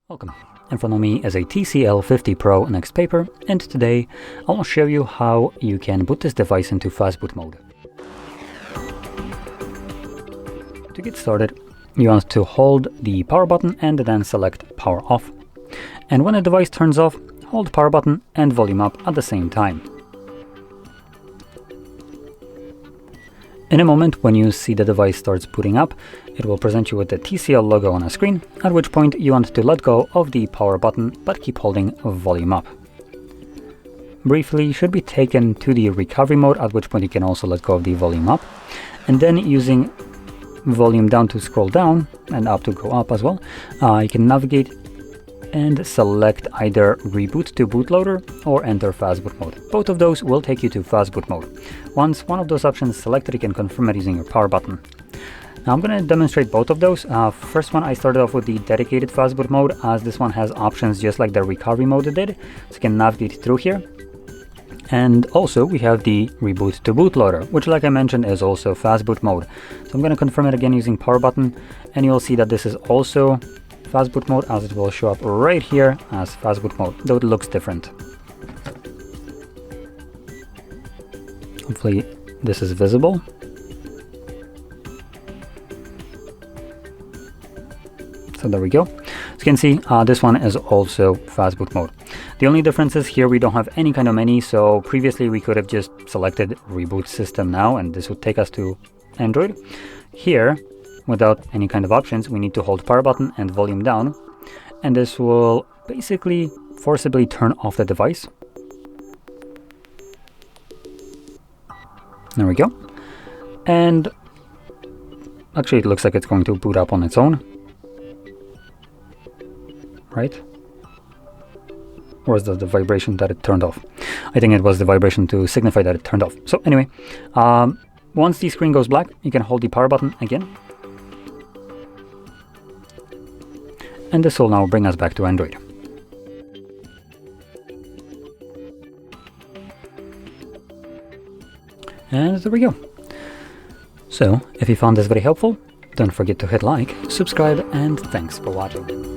Welcome. In front of me is a TCL 50 Pro NxtPaper, and today I will show you how you can boot this device into Fastboot mode. To get started, you want to hold the power button and then select power off. And when the device turns off, hold power button and volume up at the same time. In a moment, when you see the device starts booting up, it will present you with the TCL logo on a screen, at which point you want to let go of the power button but keep holding volume up. Briefly, you should be taken to the recovery mode, at which point you can also let go of the volume up, and then using volume down to scroll down and up to go up as well, you can navigate and select either reboot to bootloader or enter Fastboot mode. Both of those will take you to Fastboot mode. Once one of those options is selected, you can confirm it using your power button. Now I'm going to demonstrate both of those. First one, I started off with the dedicated Fastboot mode, as this one has options just like the recovery mode did, so you can navigate through here. And also we have the reboot to bootloader, which, like I mentioned, is also Fastboot mode. So I'm going to confirm it again using power button, and you'll see that this is also Fastboot mode, as it will show up right here as Fastboot mode, though it looks different. Hopefully this is visible. So there we go. As you can see, this one is also Fastboot mode. The only difference is here we don't have any kind of menu, so previously we could have just selected reboot system now and this would take us to Android. Here, without any kind of options, we need to hold power button and volume down, and this will basically forcibly turn off the device. There we go. And actually it looks like it's going to boot up on its own. Right? Or is that the vibration that it turned off? I think it was the vibration to signify that it turned off. So anyway, once the screen goes black, you can hold the power button again. And this will now bring us back to Android. And there we go. So, if you found this very helpful, don't forget to hit like, subscribe, and thanks for watching.